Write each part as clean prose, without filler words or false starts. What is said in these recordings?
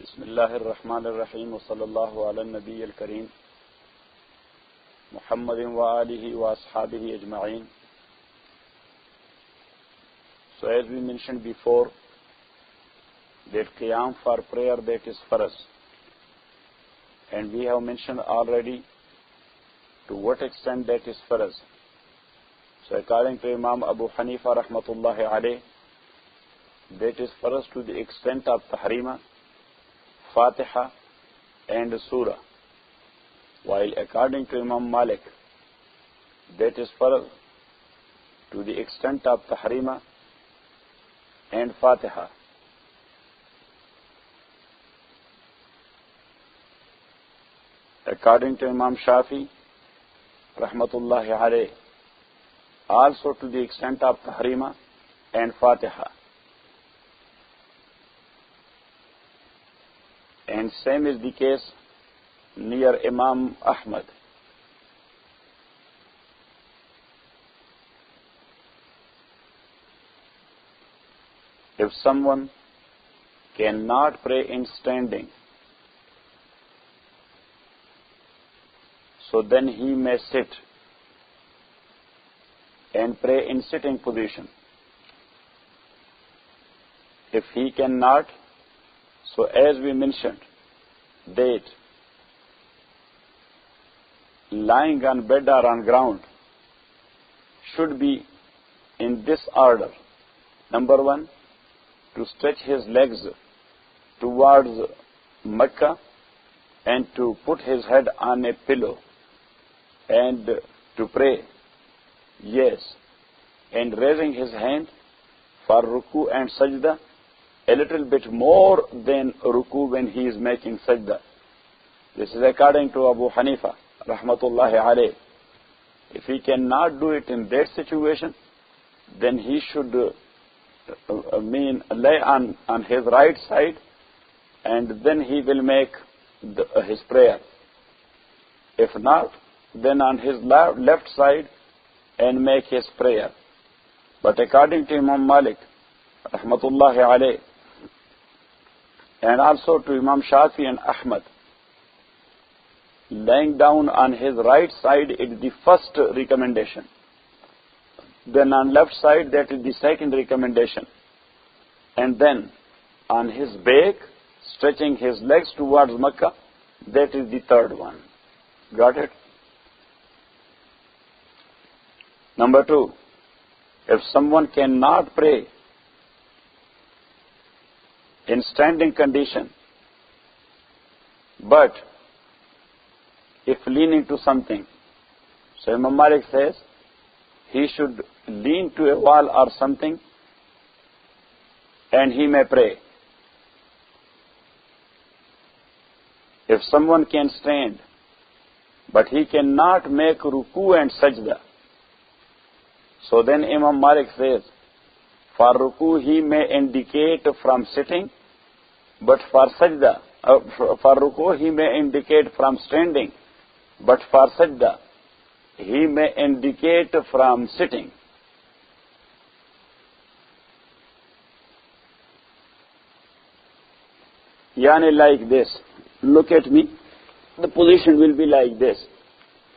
بسم الله الرحمن الرحيم وصلى الله على النبي الكريم محمد وآله وأصحابه أجمعين. So as we mentioned before, that Qiyam for prayer, that is Farz. And we have mentioned already to what extent that is Farz. So according to Imam Abu Hanifa rahmatullahi alayh, that is Farz to the extent of Tahrima, Fatiha and Surah. While according to Imam Malik, that is Farz to the extent of Tahrima and Fatiha. According to Imam Shafi rahmatullahi alayh, also to the extent of Tahrima and Fatiha. And same is the case near Imam Ahmad. If someone cannot pray in standing, so then he may sit and pray in sitting position. If he cannot, so as we mentioned, that lying on bed or on ground should be in this order. Number one, to stretch his legs towards Mecca and to put his head on a pillow and to pray. Yes. And raising his hand for ruku and sajda, a little bit more than ruku when he is making sajda. This is according to Abu Hanifa rahmatullahi alayh. If he cannot do it in that situation, then he should lay on his right side, and then he will make his prayer. If not, then on his left side and make his prayer. But according to Imam Malik rahmatullahi alayh, and also to Imam Shafi and Ahmad, laying down on his right side is the first recommendation. Then on left side, that is the second recommendation. And then on his back, stretching his legs towards Mecca, that is the third one. Got it? Number two, if someone cannot pray in standing condition, but if leaning to something, so Imam Malik says he should lean to a wall or something and he may pray. If someone can stand, but he cannot make ruku and sajda, so then Imam Malik says, for ruku he may indicate from sitting, but for sajda, for ruku he may indicate from standing, but for sajda he may indicate from sitting. Yani like this. Look at me. The position will be like this.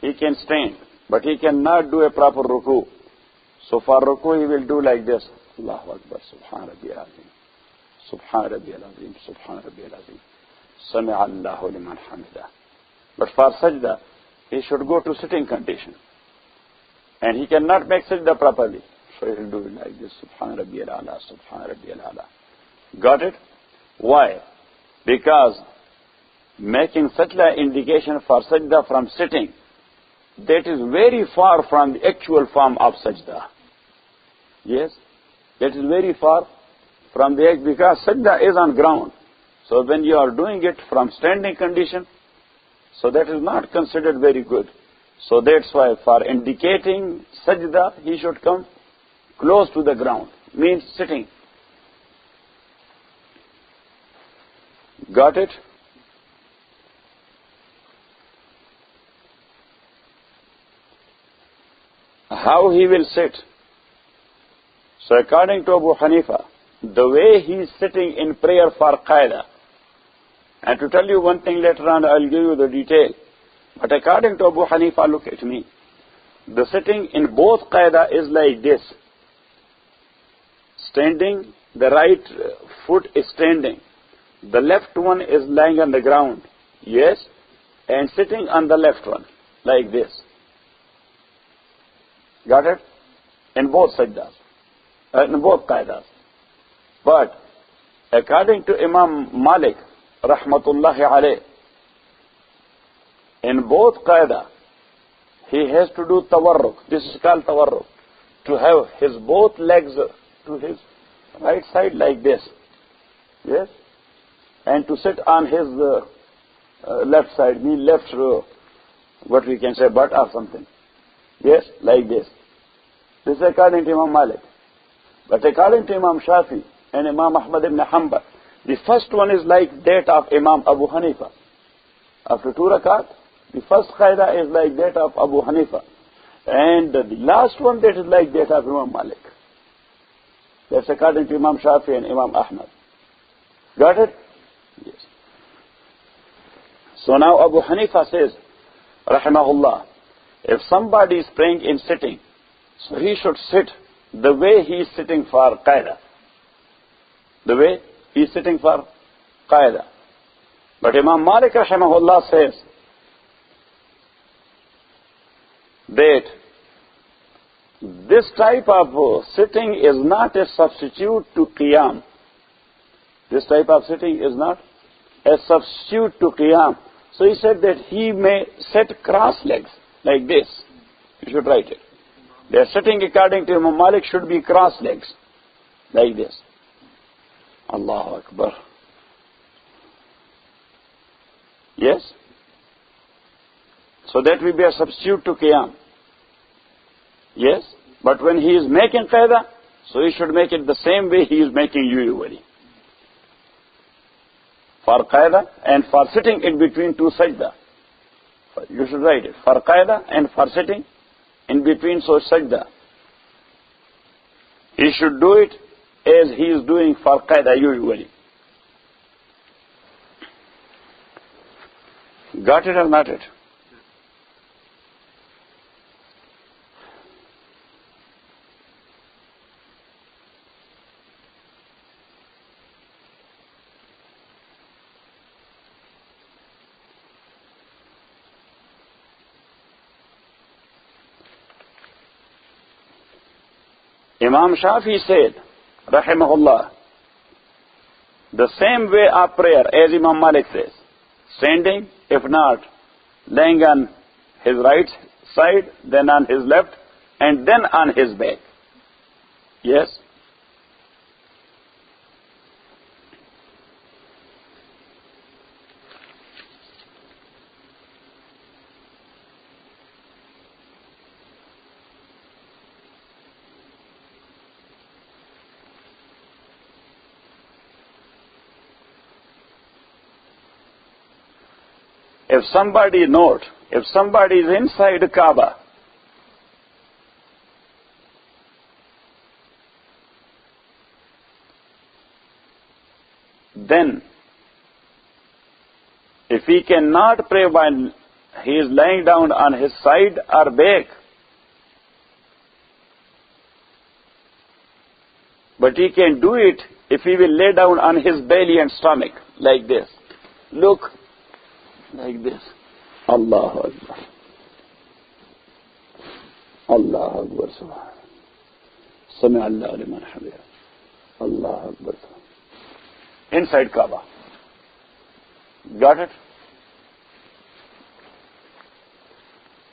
He can stand, but he cannot do a proper ruku. So for ruku he will do like this. Allahu Akbar, Subhan Rabbiyal Azim, Subhan Rabbiyal Azim, Subhan Rabbiyal Azim, Sami'a Allahu liman hamidah. But for sajda, he should go to sitting condition. And he cannot make sajda properly. So he will do it like this. Subhan Rabbiyal Ala, Subhan Rabbiyal Ala. Got it? Why? Because making such an indication for sajda from sitting, that is very far from the actual form of sajda. Yes? That is very far from the act, because sajda is on ground. So when you are doing it from standing condition, so that is not considered very good. So that's why for indicating sajda, he should come close to the ground, means sitting. Got it? How he will sit? So according to Abu Hanifa, the way he is sitting in prayer for qaida, And to tell you one thing later on, I'll give you the detail. But according to Abu Hanifa, look at me. The sitting in both qaida is like this. Standing, the right foot is standing. The left one is lying on the ground. Yes? And sitting on the left one, like this. Got it? In both sajdas. In both qaidas. But according to Imam Malik, rahmatullahi alayh, in both qaida, he has to do tawarruk. This is called tawarruk. To have his both legs to his right side like this. Yes? And to sit on his left side, mean left, what we can say, butt or something. Yes? Like this. This is according to Imam Malik. But according to Imam Shafi and Imam Ahmad ibn Hanbal, the first one is like that of Imam Abu Hanifa. After 2 rakat, the first qaida is like that of Abu Hanifa. And the last one that is like that of Imam Malik. That's according to Imam Shafi and Imam Ahmad. Got it? Yes. So now Abu Hanifa says, rahimahullah, if somebody is praying in sitting, so he should sit the way he is sitting for qaida. The way he is sitting for qaida. But Imam Malik rahimahullah says that this type of sitting is not a substitute to qiyam. This type of sitting is not a substitute to qiyam. So he said that he may set cross legs like this. You should write it. Their sitting according to Imam Malik should be cross legs like this. Allahu Akbar. Yes? So that will be a substitute to qiyam. Yes? But when he is making qaida, so he should make it the same way he is making usually. For qaida and for sitting in between 2 sajda. You should write it. For qaida and for sitting in between so sajda. He should do it as he is doing for qaida usually. Got it or not it? Imam Shafi said, rahimahullah, the same way of prayer as Imam Malik says, standing, if not, laying on his right side, then on his left, and then on his back. Yes? If somebody is inside Kaaba, then if he cannot pray while he is lying down on his side or back, but he can do it if he will lay down on his belly and stomach like this. Look. Like this. Allahu Akbar. Allahu Akbar. Subhanallah. Sami Allah liman hamida. Allahu Akbar. Inside Kaaba. Got it?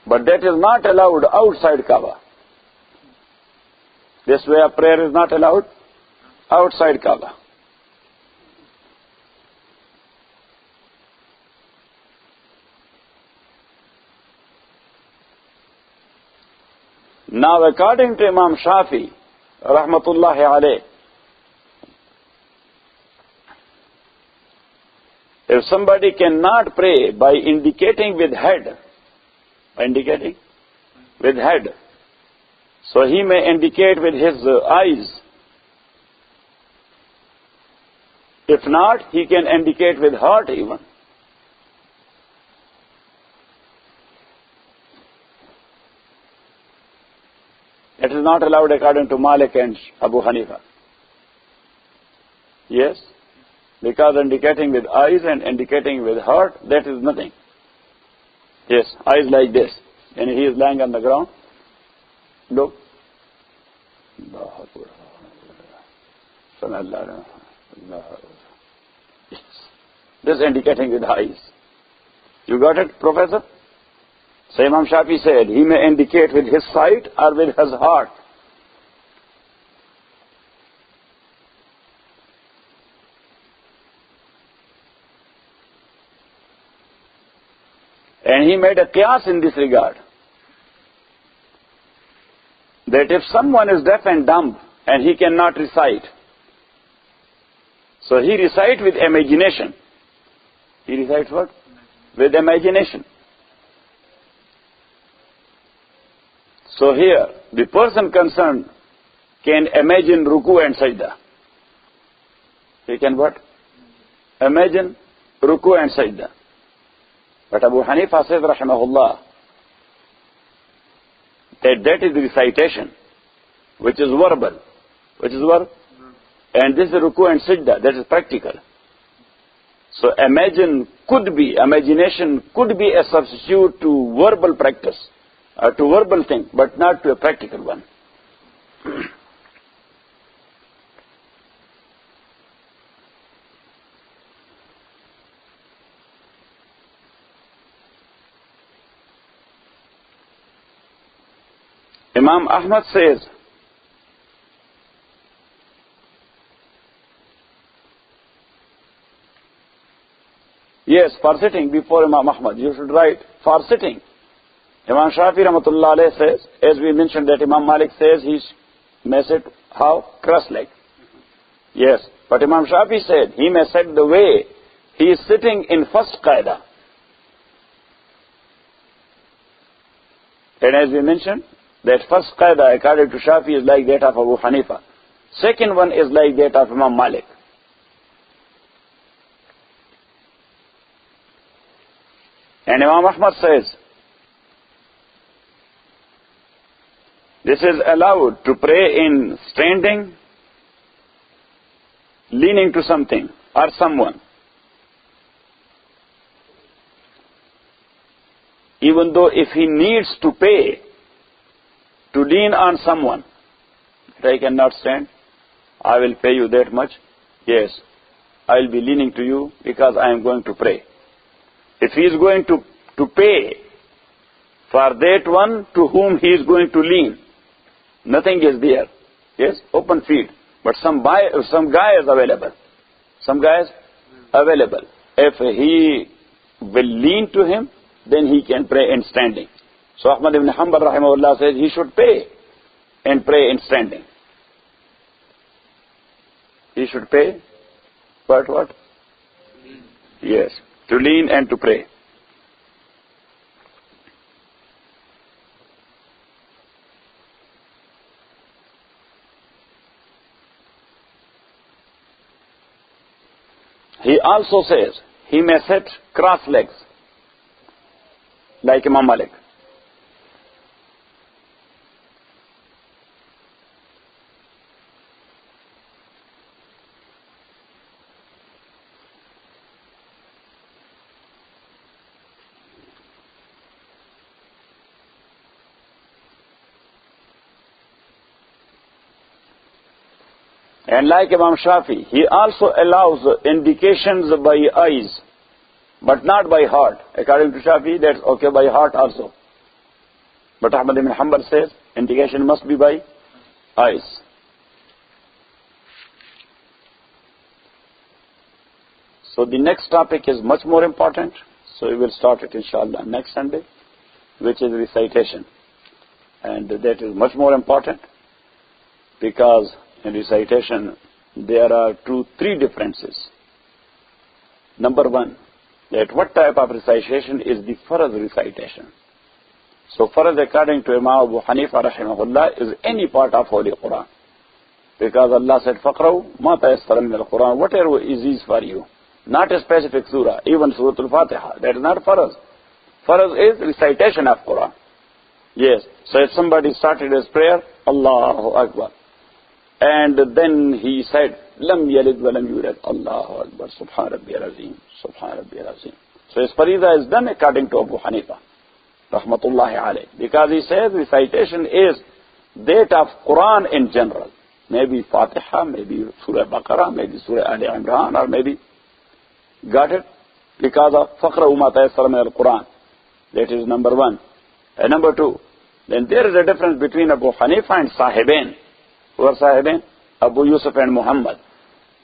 But that is not allowed outside Kaaba. This way of prayer is not allowed outside Kaaba. Now, according to Imam Shafi, rahmatullahi alayh, if somebody cannot pray by indicating with head, so he may indicate with his eyes. If not, he can indicate with heart even. It is not allowed according to Malik and Abu Hanifa. Yes? Because indicating with eyes and indicating with heart, that is nothing. Yes, eyes like this. And he is lying on the ground. Look. Yes. This is indicating with eyes. You got it, Professor? So Imam Shafi said, he may indicate with his sight or with his heart. And he made a qiyas in this regard. That if someone is deaf and dumb and he cannot recite, so he recites with imagination. He recites what? With imagination. So here, the person concerned can imagine ruku and sajda. He can what? Imagine ruku and sajda. But Abu Hanifa says, rahimahullah, that is the recitation, which is verbal. Which is what? And this is ruku and sajda, that is practical. So imagination could be a substitute to verbal practice, to verbal thing, but not to a practical one. Imam Ahmad says, yes, for sitting before Imam Ahmad, you should write for sitting. Imam Shafi Rahmatullah Alayh says, as we mentioned that Imam Malik says he may sit how? Cross-legged. Yes, but Imam Shafi said he may sit the way he is sitting in first qaida. And as we mentioned, that first qaida according to Shafi is like that of Abu Hanifa. Second one is like that of Imam Malik. And Imam Ahmad says, this is allowed to pray in standing, leaning to something or someone. Even though if he needs to pay, to lean on someone, if I cannot stand, I will pay you that much. Yes, I will be leaning to you because I am going to pray. If he is going to pay for that one to whom he is going to lean, nothing is there. Yes, open field. But some guy is available. Some guy is available. If he will lean to him, then he can pray in standing. So Ahmad ibn Hanbal rahimahullah says he should pay and pray in standing. He should pay, but what? Yes, to lean and to pray. He also says he may sit cross legs like Imam Malik. And like Imam Shafi, he also allows indications by eyes, but not by heart. According to Shafi, that's okay by heart also. But Ahmad ibn Hanbal says indication must be by eyes. So the next topic is much more important. So we will start it inshallah next Sunday, which is recitation. And that is much more important because in recitation, there are three differences. Number one, that what type of recitation is the farz recitation. So farz according to Imam Abu Hanifa rahimahullah is any part of Holy Quran. Because Allah said, فَقْرَوْا مَا تَيَسَّرَ مِنَ الْقُرْآنِ, whatever is easy for you. Not a specific surah, even Surah Al-Fatiha. That is not farz. Farz is recitation of Quran. Yes. So if somebody started his prayer, Allahu Akbar, and then he said, Lam yalid wa lam yulad, Allahu Akbar, Subhan Rabbiyal Azim, Subhan Rabbiyal Azim. So his fariza is done according to Abu Hanifa, Rahmatullahi alayh. Because he says recitation is that of Quran in general. Maybe Fatiha, maybe Surah Baqarah, maybe Surah Ali Imran, or maybe, got it? Because of Faqra'u ma tayassara min al-Quran. That is number one. And number two, then there is a difference between Abu Hanifa and Sahibain. Who are Sahibain? Abu Yusuf and Muhammad.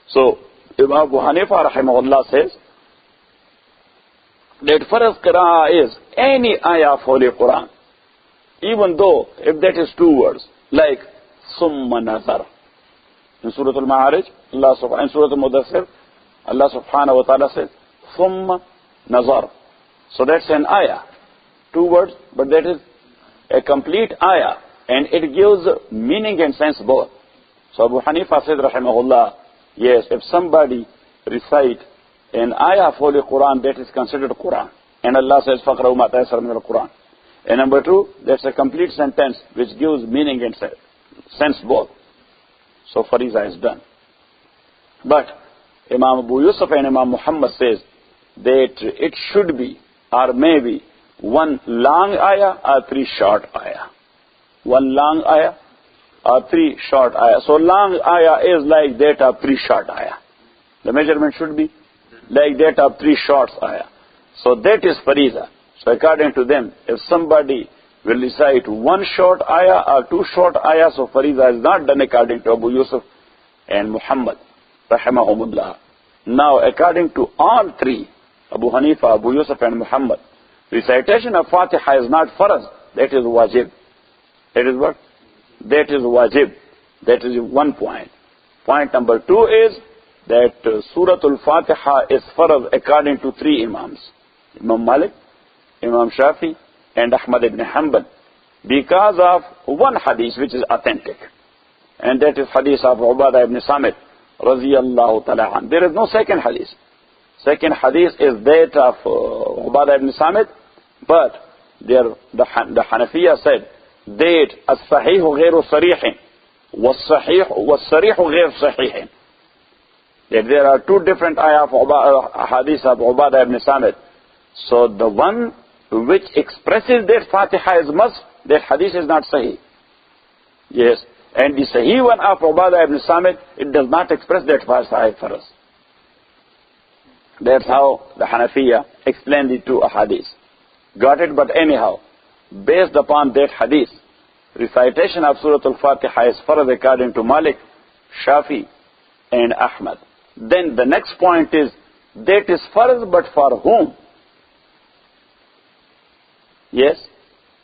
So, Imam Abu Hanifa rahimahullah says that first qira'ah is any ayah of Holy Quran. Even though, if that is two words, like Summa Nazar. In Surah Al-Ma'arij, in Surah Al-Mudathir, Allah subhanahu wa ta'ala says, Summa Nazar. So that's an ayah. Two words, but that is a complete ayah. And it gives meaning and sense both. So Abu Hanifa said, rahimahullah, yes, if somebody recite an ayah of Holy Quran, that is considered Quran. And Allah says, فَقْرَوْا مَا تَيَسَّرَ مِنَ الْقُرْآنِ. And number two, that's a complete sentence which gives meaning and sense both. So fariza is done. But Imam Abu Yusuf and Imam Muhammad says that it should be, or maybe, one long ayah or three short ayah. One long ayah or three short ayah. So long ayah is like that of three short ayah. The measurement should be like that of three short ayah. So that is fariza. So according to them, if somebody will recite one short ayah or two short ayahs, so fariza is not done according to Abu Yusuf and Muhammad, rahimahumullah. Now, according to all three, Abu Hanifa, Abu Yusuf and Muhammad, recitation of Fatiha is not farz, that is wajib. That is what? That is wajib. That is one point. Point number two is that Surah Al-Fatiha is farz according to three Imams. Imam Malik, Imam Shafi, and Ahmad ibn Hanbal. Because of one hadith which is authentic. And that is hadith of Ubadah ibn Samit, radiyallahu ta'ala an. There is no second hadith. Second hadith is that of Ubadah ibn Samit, but the Hanafiya said that as-sahihu ghayru sarihin, was-sarihu ghayr sahihin. That there are two different ayah of hadith of Ubadah ibn Samit. So the one which expresses that Fatiha is must, that hadith is not sahih. Yes. And the sahih one of Ubadah ibn Samit, it does not express that Fatiha for us. That's how the Hanafiya explained the two hadiths. Got it? But anyhow, based upon that hadith, recitation of Surah Al-Fatiha is farz according to Malik, Shafi, and Ahmad. Then the next point is, that is farz, but for whom? Yes?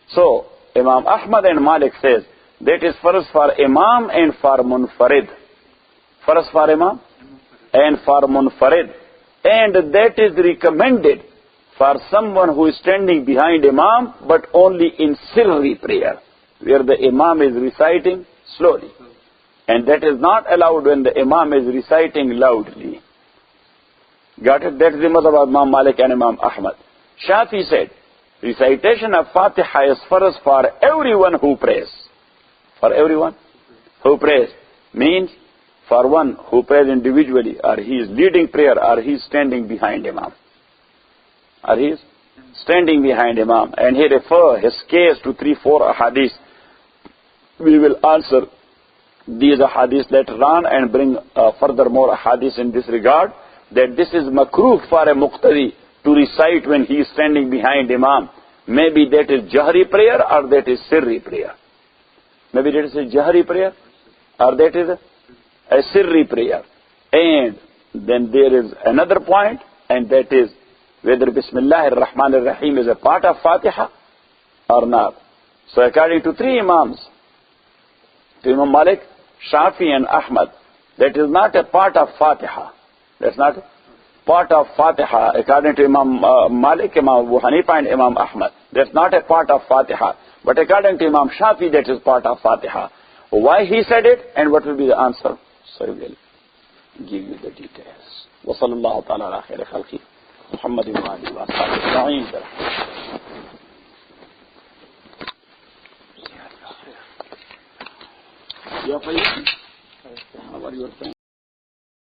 So, Imam Ahmad and Malik says, that is farz for Imam and for Munfarid. Farz for Imam and for Munfarid. And that is recommended for someone who is standing behind Imam, but only in sirri prayer, where the Imam is reciting slowly. And that is not allowed when the Imam is reciting loudly. Got it? That is the madhab of Imam Malik and Imam Ahmad. Shafi said, recitation of Fatiha is farz for everyone who prays. For everyone who prays. Means for one who prays individually, or he is leading prayer, or he is standing behind Imam. Or he is standing behind Imam. And he refer his case to 3-4 ahadith. We will answer these ahadith later on and bring further more ahadith in this regard, that this is makruh for a muqtadi to recite when he is standing behind Imam. Maybe that is jahri prayer or that is sirri prayer. Maybe that is a jahri prayer or that is a sirri prayer. And then there is another point, and that is whether Bismillah ar-Rahman ar-Rahim is a part of Fatiha or not. So according to three Imams, to Imam Malik, Shafi and Ahmad, that is not a part of Fatiha. That's not part of Fatiha. According to Imam Malik, Imam Abu Hanifa and Imam Ahmad, that's not a part of Fatiha. But according to Imam Shafi, that is part of Fatiha. why he said it and what will be the answer. So he will give you the details. وصلى الله تعالى على خير خلقه محمد وآله وأصحابه أجمعين. How are you?